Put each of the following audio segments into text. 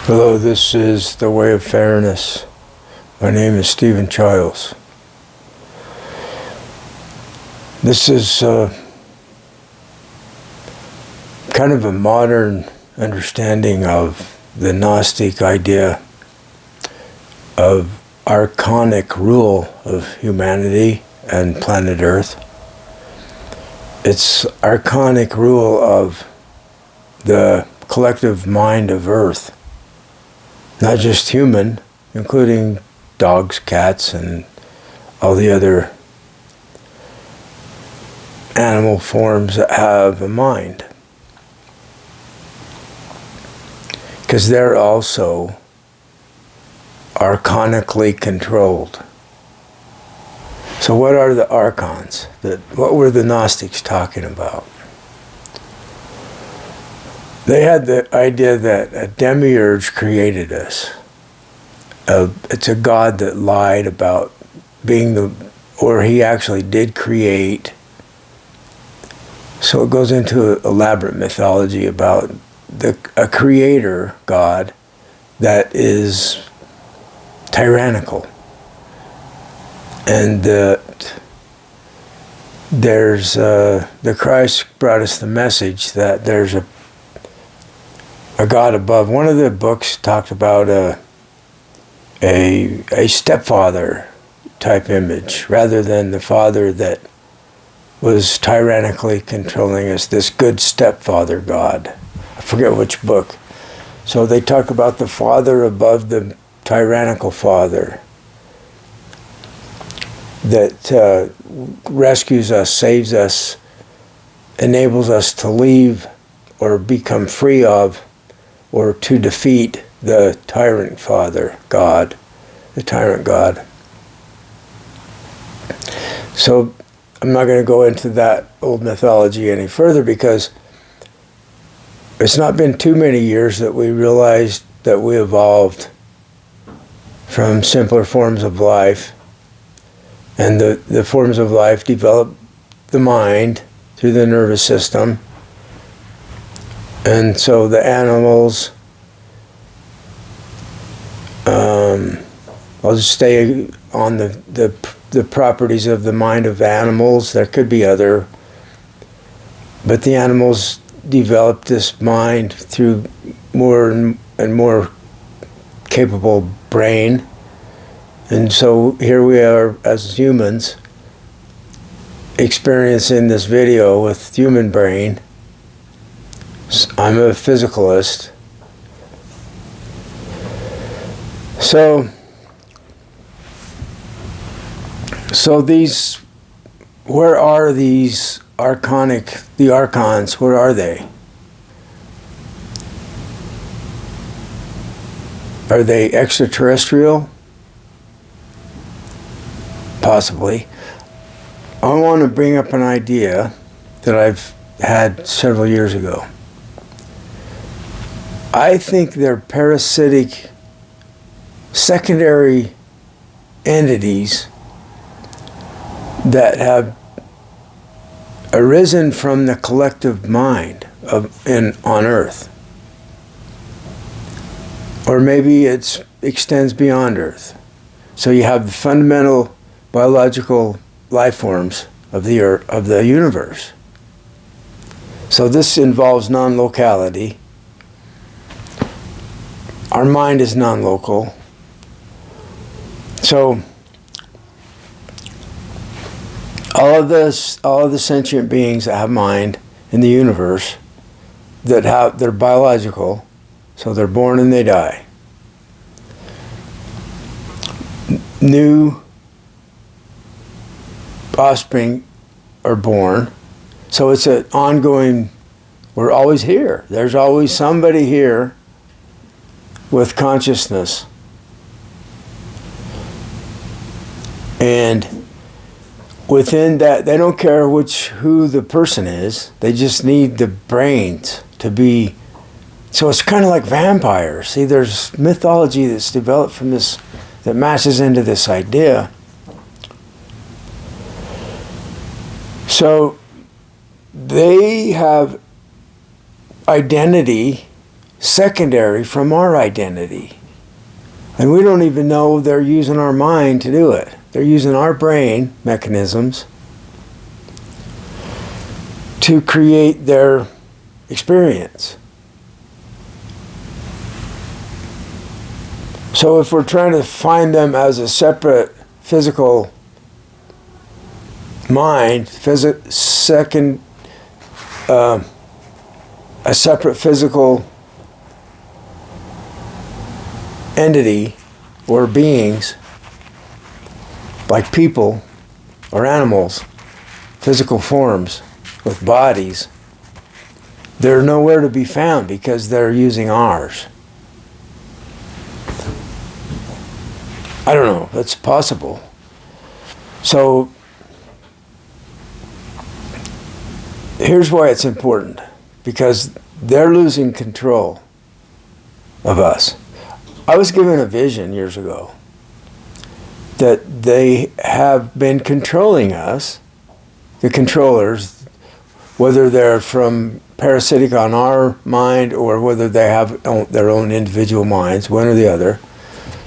Hello, this is The Way of Fairness. My name is Stephen Childs. This is kind of a modern understanding of the Gnostic idea of archonic rule of humanity and planet Earth. It's archonic rule of the collective mind of Earth. Not just human, including dogs, cats, and all the other animal forms that have a mind. Because they're also archonically controlled. So what are the archons? What were the Gnostics talking about? They had the idea that a demiurge created us. It's a god that lied about being or he actually did create. So it goes into elaborate mythology about a creator god that is tyrannical. And the Christ brought us the message that there's a God above. One of the books talked about a stepfather type image rather than the father that was tyrannically controlling us, this good stepfather God. I forget which book. So they talk about the father above the tyrannical father that rescues us, saves us, enables us to leave or become free of or to defeat the tyrant father, God, the tyrant God. So I'm not going to go into that old mythology any further because it's not been too many years that we realized that we evolved from simpler forms of life, and the forms of life develop the mind through the nervous system. And so the animals, I'll just stay on the properties of the mind of animals. There could be other, but the animals develop this mind through more and more capable brain. And so here we are as humans experiencing this video with human brain. I'm a physicalist. So these, where are these the archons, where are they? Are they extraterrestrial? Possibly. I want to bring up an idea that I've had several years ago. I think they're parasitic secondary entities that have arisen from the collective mind on Earth. Or maybe it extends beyond Earth. So you have the fundamental biological life forms of the universe. So this involves non-locality. Our mind is non-local. So all of the sentient beings that have mind in the universe, they're biological, so they're born and they die. New offspring are born, so it's an ongoing. We're always here. There's always somebody here with consciousness. And within that, they don't care who the person is. They just need the brains to be. So it's kind of like vampires. See, there's mythology that's developed from this that matches into this idea. So they have identity secondary from our identity. And we don't even know they're using our mind to do it. They're using our brain mechanisms to create their experience. So if we're trying to find them as a separate physical mind, a separate physical entity or beings, like people or animals, physical forms with bodies, they're nowhere to be found because they're using ours. I don't know, that's possible. So here's why it's important, because they're losing control of us. I was given a vision years ago that they have been controlling us, the controllers, whether they're from parasitic on our mind or whether they have their own individual minds, one or the other.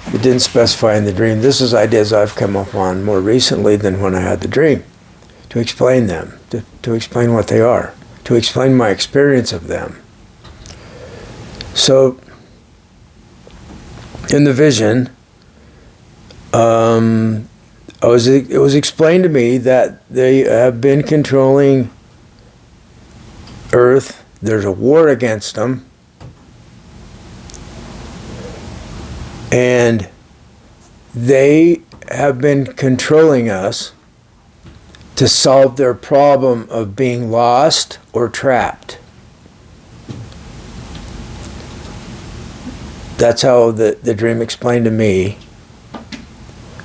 It didn't specify in the dream. This is ideas I've come up on more recently than when I had the dream, to explain them, to explain what they are, to explain my experience of them. So, in the vision, it was explained to me that they have been controlling Earth. There's a war against them. And they have been controlling us to solve their problem of being lost or trapped. That's how the dream explained to me.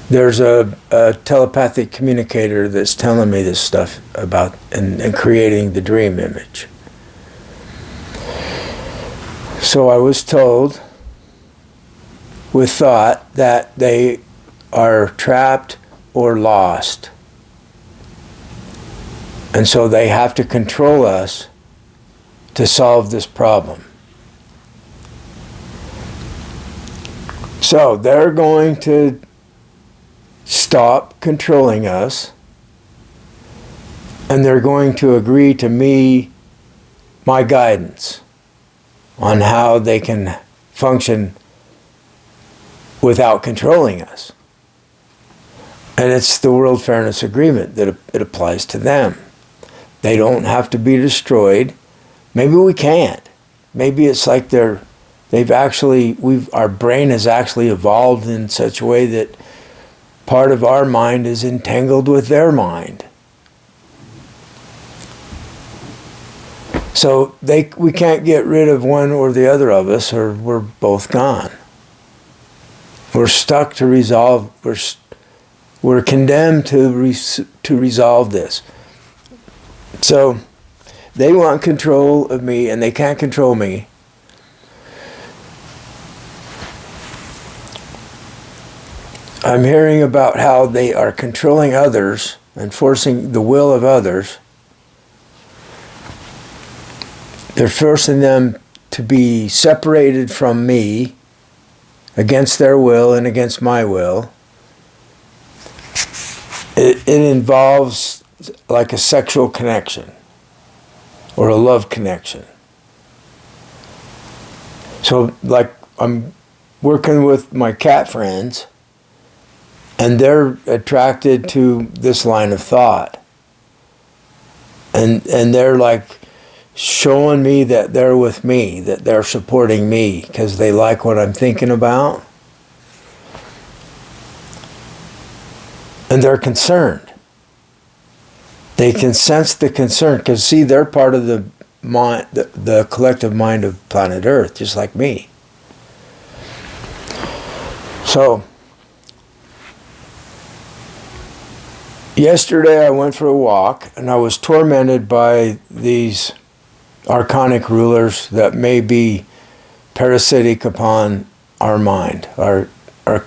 There's a telepathic communicator that's telling me this stuff about and creating the dream image. So I was told with thought that they are trapped or lost. And so they have to control us to solve this problem. So they're going to stop controlling us, and they're going to agree to my guidance on how they can function without controlling us. And it's the World Fairness Agreement that it applies to them. They don't have to be destroyed. Maybe we can't. Maybe it's like our brain has actually evolved in such a way that part of our mind is entangled with their mind. So we can't get rid of one or the other of us, or we're both gone. We're stuck to resolve. We're condemned to resolve this. So they want control of me, and they can't control me. I'm hearing about how they are controlling others and forcing the will of others. They're forcing them to be separated from me against their will and against my will. It involves like a sexual connection or a love connection. So like I'm working with my cat friends, and they're attracted to this line of thought. And they're like showing me that they're with me, that they're supporting me because they like what I'm thinking about. And they're concerned. They can sense the concern because, see, they're part of the mind, the collective mind of planet Earth, just like me. So, yesterday I went for a walk and I was tormented by these archonic rulers that may be parasitic upon our mind, our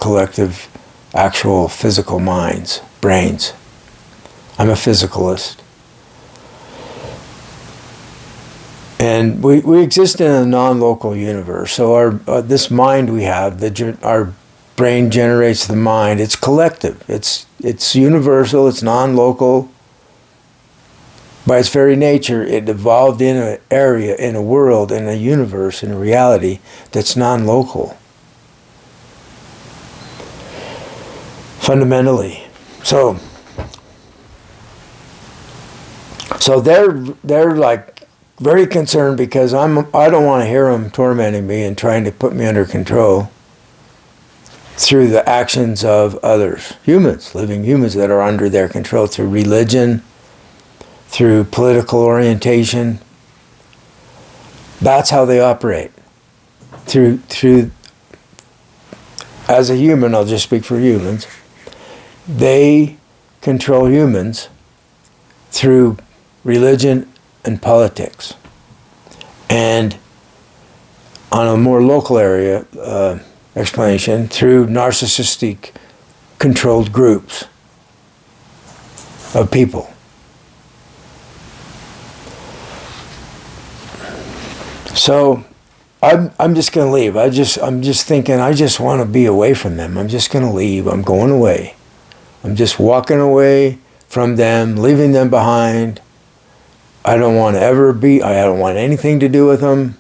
collective actual physical minds, brains. I'm a physicalist. And And we exist in a non-local universe. So our this mind we have, our brain generates the mind. It's collective. It's universal. It's non-local. By its very nature, it evolved in an area, in a world, in a universe, in a reality that's non-local. Fundamentally. So they're like very concerned because I don't want to hear them tormenting me and trying to put me under control through the actions of others, humans, living humans that are under their control through religion, through political orientation. That's how they operate. Through as a human, I'll just speak for humans, they control humans through religion and politics. And on a more local area explanation, through narcissistic controlled groups of people. So I'm just going to leave. I'm just thinking I just want to be away from them. I'm just going to leave. I'm going away. I'm just walking away from them, leaving them behind. I don't want to ever be, I don't want anything to do with them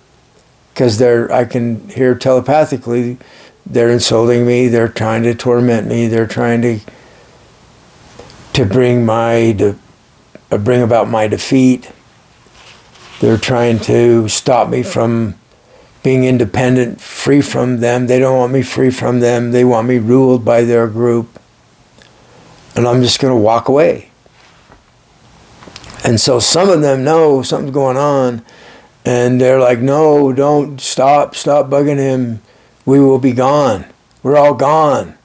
because I can hear telepathically they're insulting me, they're trying to torment me, they're trying to bring about my defeat. They're trying to stop me from being independent, free from them. They don't want me free from them. They want me ruled by their group. And I'm just going to walk away. And so some of them know something's going on. And they're like, no, don't, stop bugging him. We will be gone. We're all gone.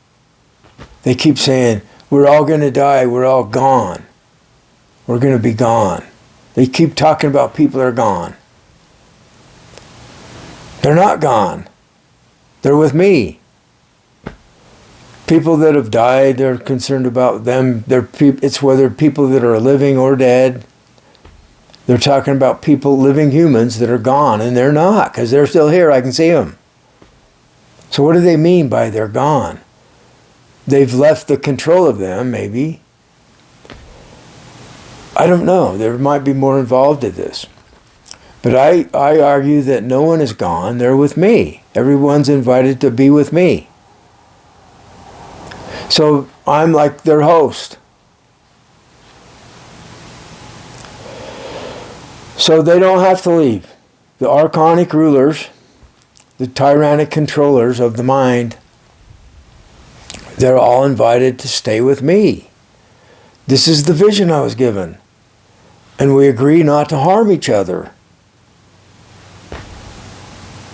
They keep saying, we're all going to die. We're all gone. We're going to be gone. They keep talking about people that are gone. They're not gone. They're with me. People that have died, they're concerned about them. It's whether people that are living or dead. They're talking about people, living humans that are gone, and they're not, because they're still here. I can see them. So what do they mean by they're gone? They've left the control of them, maybe. I don't know. There might be more involved in this. But I argue that no one is gone. They're with me. Everyone's invited to be with me. So I'm like their host. So they don't have to leave. The archonic rulers, the tyrannic controllers of the mind, they're all invited to stay with me. This is the vision I was given. And we agree not to harm each other.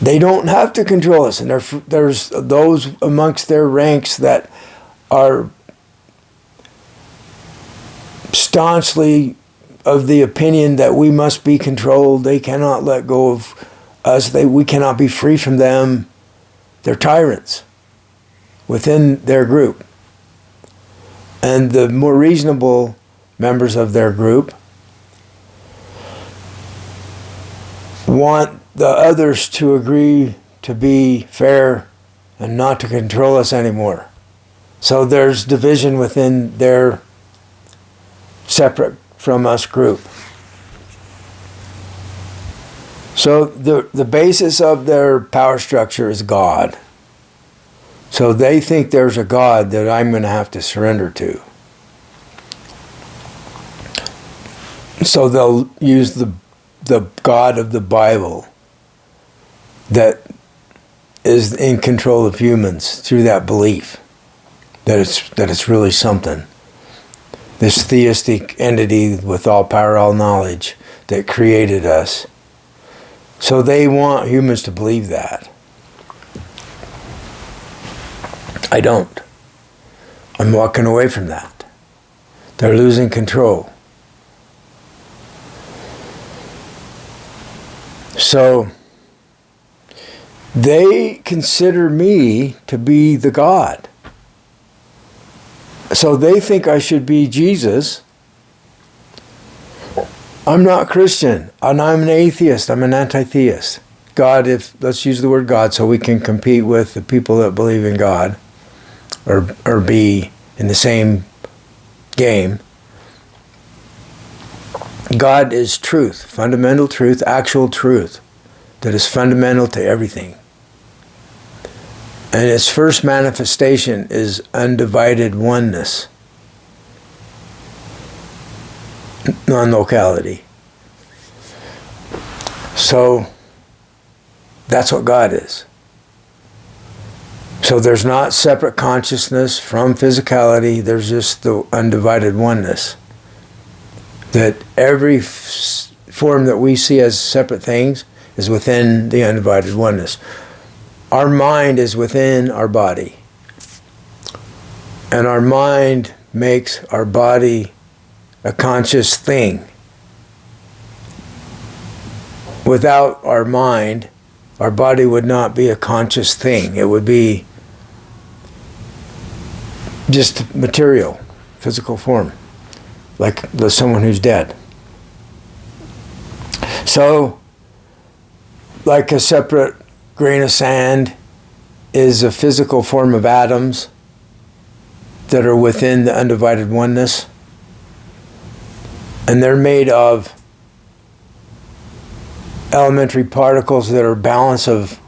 They don't have to control us. And there's those amongst their ranks that are staunchly of the opinion that we must be controlled. They cannot let go of us. We cannot be free from them. They're tyrants within their group. And the more reasonable members of their group want the others to agree to be fair and not to control us anymore. So there's division within their separate from us group. So the basis of their power structure is God. So they think there's a God that I'm going to have to surrender to. So they'll use the God of the Bible that is in control of humans through that belief that it's really something. This theistic entity with all power, all knowledge that created us. So they want humans to believe that. I don't. I'm walking away from that. They're losing control. So they consider me to be the God. So they think I should be Jesus I'm not Christian, and I'm an atheist. I'm an anti-theist. God, let's use the word God so we can compete with the people that believe in God, or be in the same game. God is truth, fundamental truth, actual truth, that is fundamental to everything. And its first manifestation is undivided oneness, non-locality. So that's what God is. So there's not separate consciousness from physicality, there's just the undivided oneness. That every form that we see as separate things is within the undivided oneness. Our mind is within our body. And our mind makes our body a conscious thing. Without our mind, our body would not be a conscious thing. It would be just material, physical form, like someone who's dead. So, like a separate grain of sand is a physical form of atoms that are within the undivided oneness. And they're made of elementary particles that are balance of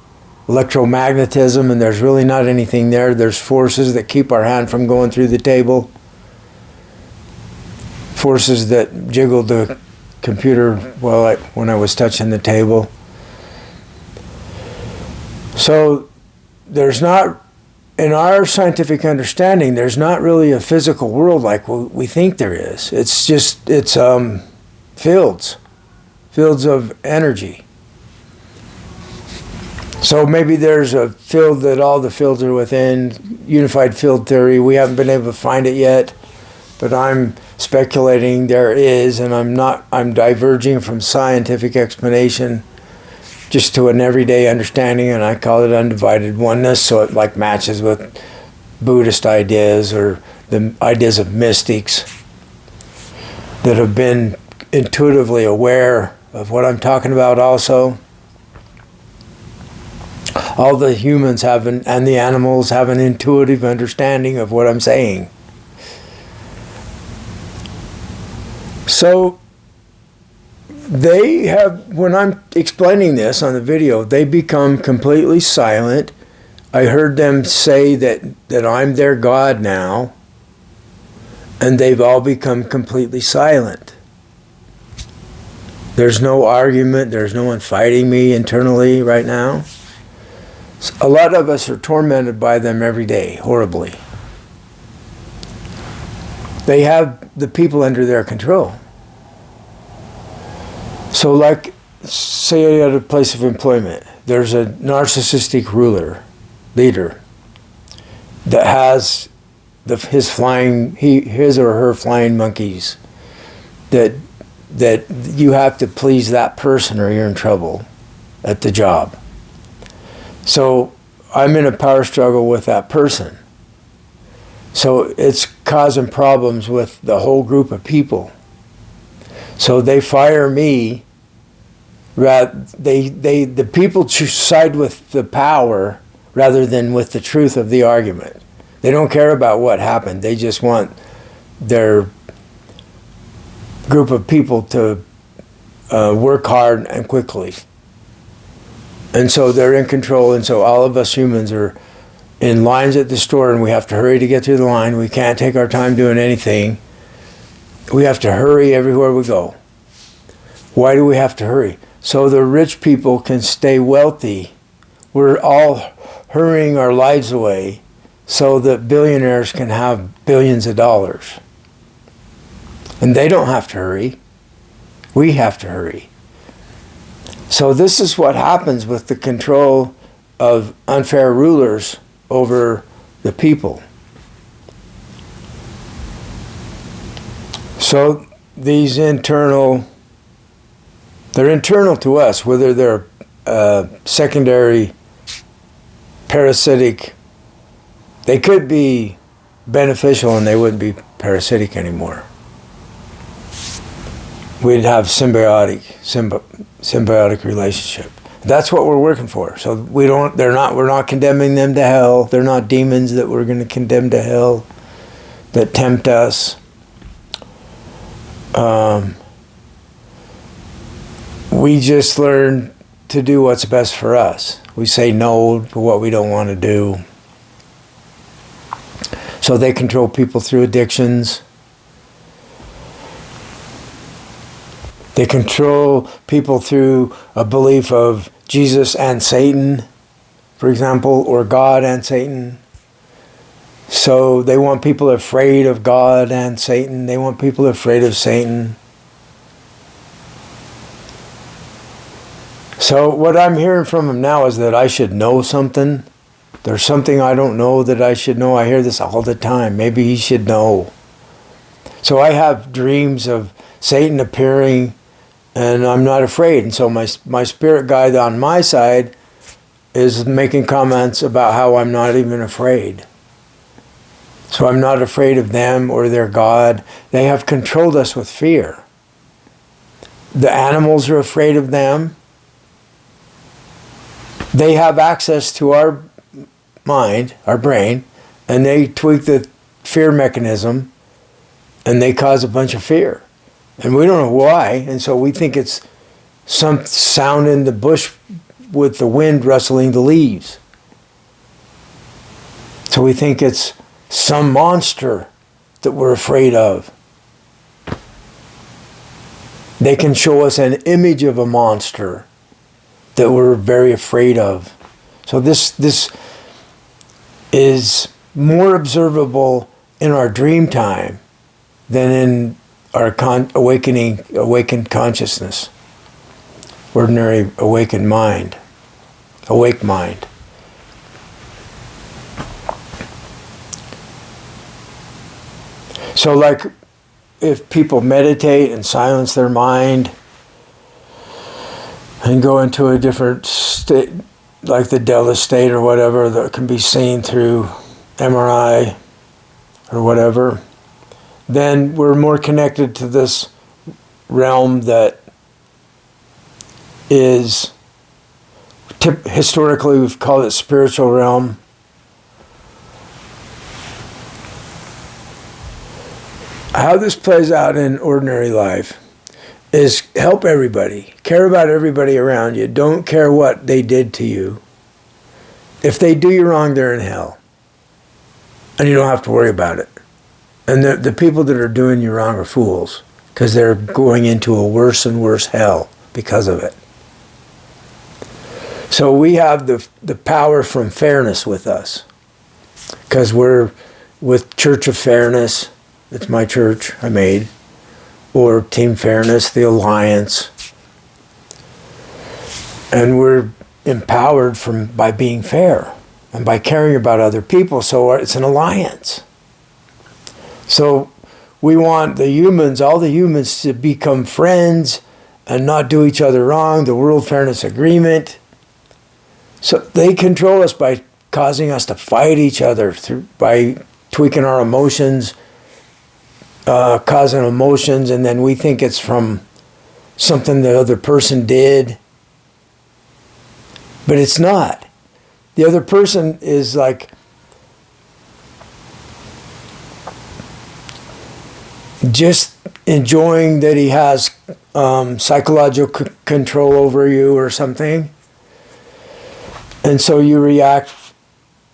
electromagnetism, and there's really not anything there. There's forces that keep our hand from going through the table. Forces that jiggled the computer when I was touching the table. So there's not, in our scientific understanding, there's not really a physical world like we think there is. It's just, fields of energy. So maybe there's a field that all the fields are within, unified field theory. We haven't been able to find it yet, but I'm speculating there is, and I'm diverging from scientific explanation just to an everyday understanding, and I call it undivided oneness, so it like matches with Buddhist ideas or the ideas of mystics that have been intuitively aware of what I'm talking about also. All the humans have and the animals have an intuitive understanding of what I'm saying. So they have, when I'm explaining this on the video, they become completely silent. I heard them say that I'm their God now, and they've all become completely silent. There's no argument, there's no one fighting me internally right now. A lot of us are tormented by them every day, horribly. They have the people under their control. So like, say at a place of employment, there's a narcissistic leader, that has his or her flying monkeys, that you have to please that person or you're in trouble at the job. So I'm in a power struggle with that person. So it's causing problems with the whole group of people. So they fire me. The people side with the power rather than with the truth of the argument. They don't care about what happened. They just want their group of people to work hard and quickly. And so they're in control, and so all of us humans are in lines at the store, and we have to hurry to get through the line. We can't take our time doing anything. We have to hurry everywhere we go. Why do we have to hurry? So the rich people can stay wealthy. We're all hurrying our lives away so that billionaires can have billions of dollars. And they don't have to hurry. We have to hurry. So this is what happens with the control of unfair rulers over the people. So these they're internal to us, whether they're secondary, parasitic. They could be beneficial and they wouldn't be parasitic anymore. we'd have symbiotic relationship. That's what we're working for. So we're not condemning them to hell. They're not demons that we're going to condemn to hell that tempt us. We just learn to do what's best for us. We say no to what we don't want to do. So they control people through addictions. They control people through a belief of Jesus and Satan, for example, or God and Satan. So they want people afraid of God and Satan. They want people afraid of Satan. So what I'm hearing from them now is that I should know something. There's something I don't know that I should know. I hear this all the time. Maybe he should know. So I have dreams of Satan appearing, and I'm not afraid. And so my spirit guide on my side is making comments about how I'm not even afraid. So I'm not afraid of them or their God. They have controlled us with fear. The animals are afraid of them. They have access to our mind, our brain, and they tweak the fear mechanism, and they cause a bunch of fear. And we don't know why, and so we think it's some sound in the bush with the wind rustling the leaves. So we think it's some monster that we're afraid of. They can show us an image of a monster that we're very afraid of. So this is more observable in our dream time than in our awakened consciousness, ordinary awakened mind, awake mind. So like if people meditate and silence their mind and go into a different state, like the Delta state or whatever, that can be seen through MRI or whatever, then we're more connected to this realm that is, historically we've called it spiritual realm. How this plays out in ordinary life is help everybody. Care about everybody around you. Don't care what they did to you. If they do you wrong, they're in hell. And you don't have to worry about it. And the people that are doing you wrong are fools, because they're going into a worse and worse hell because of it. So we have the power from fairness with us, because we're with Church of Fairness. It's my church I made. Or Team Fairness, the Alliance. And we're empowered by being fair and by caring about other people. So it's an alliance. So we want all the humans to become friends and not do each other wrong, the World Fairness Agreement. So they control us by causing us to fight each other, by tweaking our emotions, causing emotions, and then we think it's from something the other person did. But it's not. The other person is like just enjoying that he has psychological control over you or something. And so you react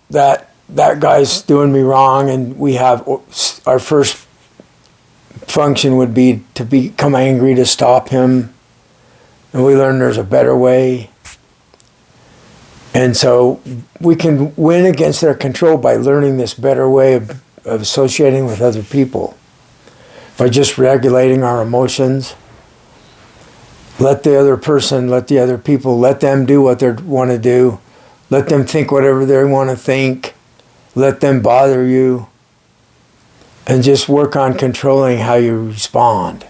that guy's doing me wrong, and we have our first function would be to become angry to stop him, and we learn there's a better way. And so we can win against their control by learning this better way of associating with other people, by just regulating our emotions. Let the other people, let them do what they want to do. Let them think whatever they want to think. Let them bother you. And just work on controlling how you respond.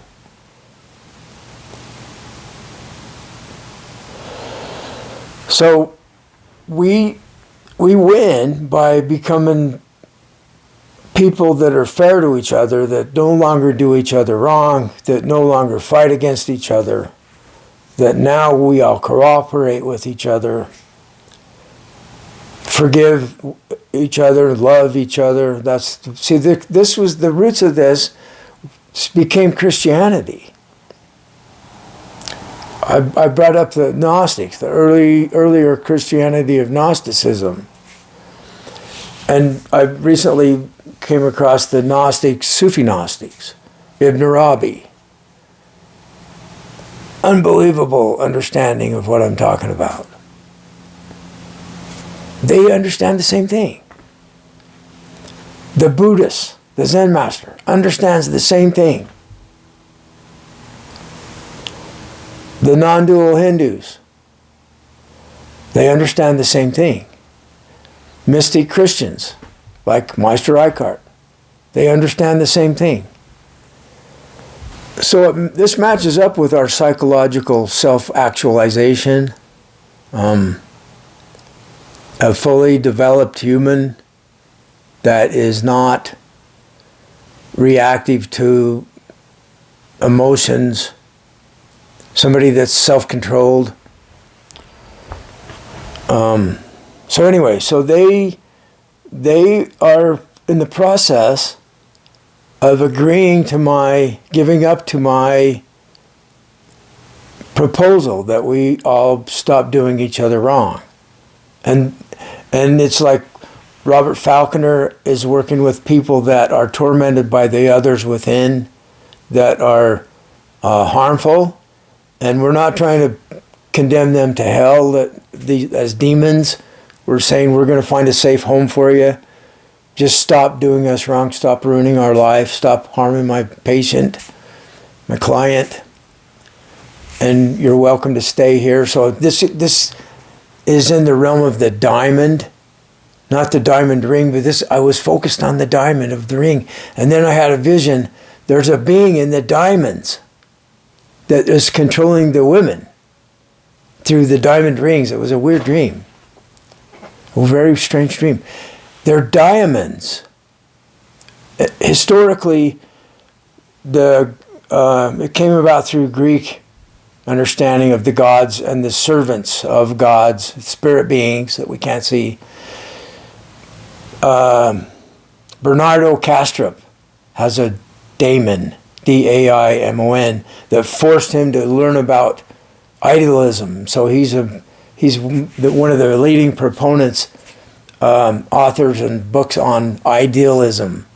So we win by becoming people that are fair to each other, that no longer do each other wrong, that no longer fight against each other, that now we all cooperate with each other, forgive each other, love each other. This was the roots of this became Christianity. I brought up the Gnostics, the earlier Christianity of Gnosticism. And I recently came across the Gnostics, Sufi Gnostics, Ibn Arabi. Unbelievable understanding of what I'm talking about. They understand the same thing. The Buddhist, the Zen master, understands the same thing. The non-dual Hindus, they understand the same thing. Mystic Christians, like Meister Eckhart, they understand the same thing. So this matches up with our psychological self-actualization, a fully developed human that is not reactive to emotions, somebody that's self-controlled. So anyway, so they are in the process of agreeing to giving up to my proposal that we all stop doing each other wrong. And it's like Robert Falconer is working with people that are tormented by the others within that are harmful, and we're not trying to condemn them to hell as demons. We're saying we're going to find a safe home for you. Just stop doing us wrong. Stop ruining our life. Stop harming my patient, my client. And you're welcome to stay here. So this is in the realm of the diamond, not the diamond ring, but I was focused on the diamond of the ring. And then I had a vision. There's a being in the diamonds that is controlling the women through the diamond rings. It was a weird dream. A very strange dream. They're diamonds. Historically, it came about through Greek understanding of the gods and the servants of gods, spirit beings that we can't see. Bernardo Kastrup has a daemon, D-A-I-M-O-N, that forced him to learn about idealism. So he's one of the leading proponents, authors and books on idealism.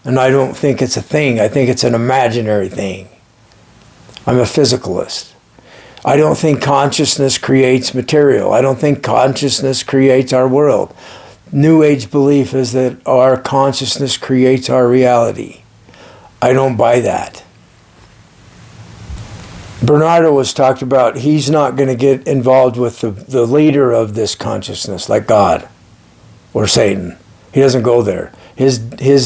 And I don't think it's a thing. I think it's an imaginary thing. I'm a physicalist. I don't think consciousness creates material. I don't think consciousness creates our world. New Age belief is that our consciousness creates our reality. I don't buy that. Bernardo was talked about, he's not going to get involved with the leader of this consciousness, like God or Satan. He doesn't go there. His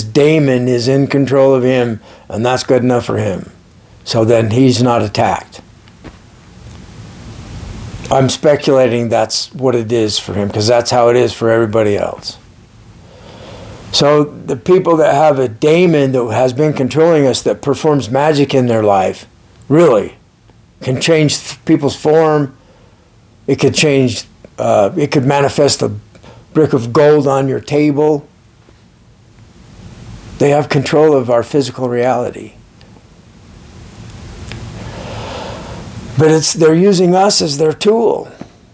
daemon is in control of him, and that's good enough for him. So then he's not attacked. I'm speculating that's what it is for him, because that's how it is for everybody else. So the people that have a daemon that has been controlling us, that performs magic in their life, really can change people's form. It could change, it could manifest a brick of gold on your table. They have control of our physical reality. But they're using us as their tool.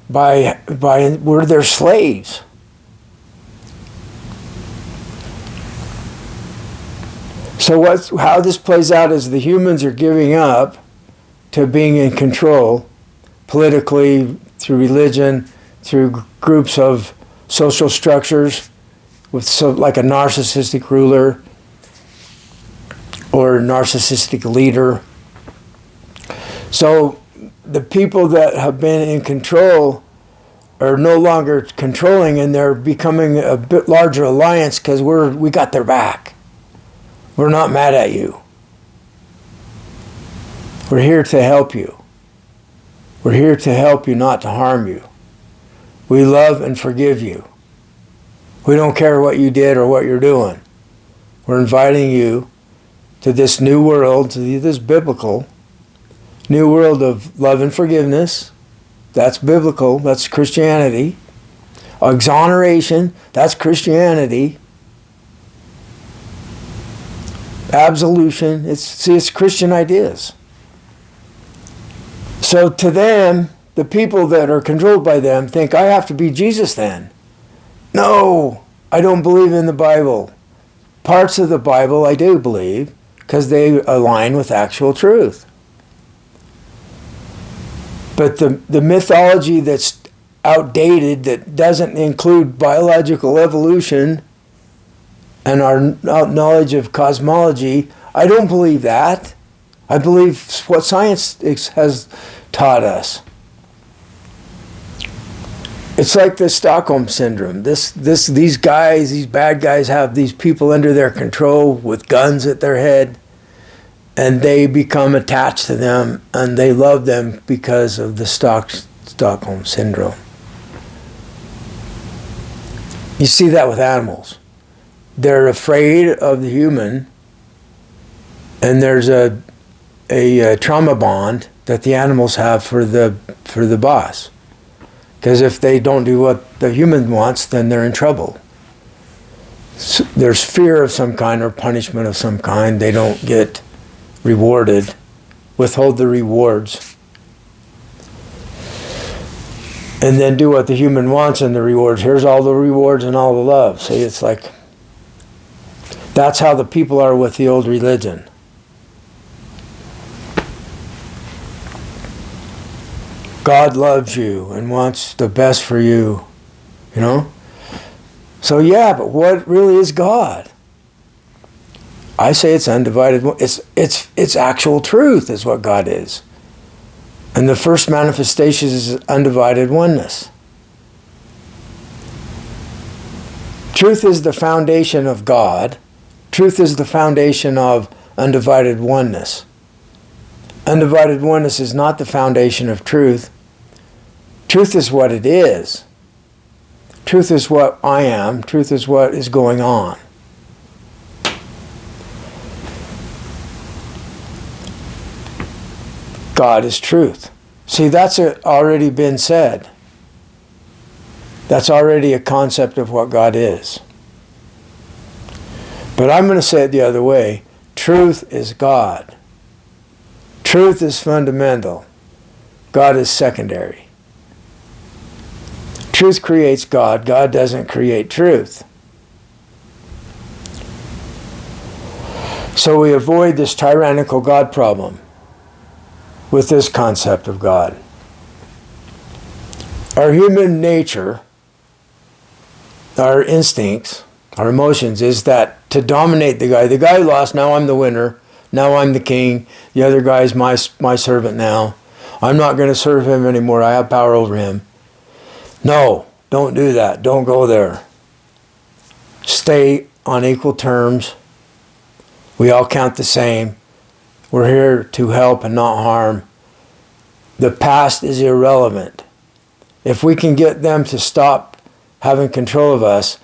We're their slaves. So how this plays out is the humans are giving up to being in control politically, through religion, through groups of social structures, like a narcissistic ruler or narcissistic leader. So the people that have been in control are no longer controlling, and they're becoming a bit larger alliance because we got their back. We're not mad at you. We're here to help you. We're here to help you, not to harm you. We love and forgive you. We don't care what you did or what you're doing. We're inviting you to this new world, to this biblical new world of love and forgiveness. That's biblical. That's Christianity. Exoneration. That's Christianity. Absolution. It's Christian ideas. So to them, the people that are controlled by them think, I have to be Jesus then. No, I don't believe in the Bible. Parts of the Bible I do believe, because they align with actual truth. But the mythology that's outdated, that doesn't include biological evolution and our knowledge of cosmology, I don't believe that. I believe what science has taught us. It's like the Stockholm Syndrome. These guys, these bad guys have these people under their control with guns at their head, and they become attached to them, and they love them because of the Stockholm Syndrome. You see that with animals. They're afraid of the human, and there's a trauma bond that the animals have for the boss. Because if they don't do what the human wants, then they're in trouble. So there's fear of some kind or punishment of some kind. They don't get rewarded. Withhold the rewards. And then do what the human wants and the rewards. Here's all the rewards and all the love. See, it's like, that's how the people are with the old religion. God loves you and wants the best for you, you know? So yeah, but what really is God? I say it's undivided. It's actual truth is what God is. And the first manifestation is undivided oneness. Truth is the foundation of God. Truth is the foundation of undivided oneness. Undivided oneness is not the foundation of truth. Truth is what it is. Truth is what I am. Truth is what is going on. God is truth. See, that's already been said. That's already a concept of what God is. But I'm going to say it the other way. Truth is God. Truth is fundamental. God is secondary. Truth creates God. God doesn't create truth. So we avoid this tyrannical God problem with this concept of God. Our human nature, our instincts, our emotions is that to dominate the guy. The guy lost, now I'm the winner. Now I'm the king. The other guy's my servant now. I'm not going to serve him anymore. I have power over him. No, don't do that. Don't go there. Stay on equal terms. We all count the same. We're here to help and not harm. The past is irrelevant. If we can get them to stop having control of us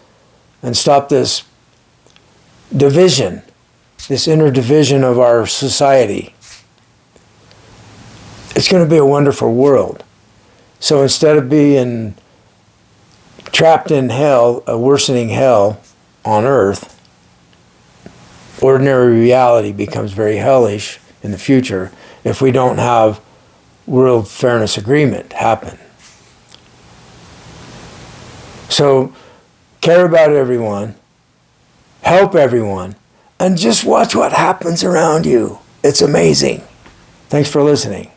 and stop this division, this inner division of our society, it's going to be a wonderful world. So instead of being trapped in hell, a worsening hell on earth, ordinary reality becomes very hellish in the future if we don't have world fairness agreement happen. So care about everyone, help everyone, and just watch what happens around you. It's amazing. Thanks for listening.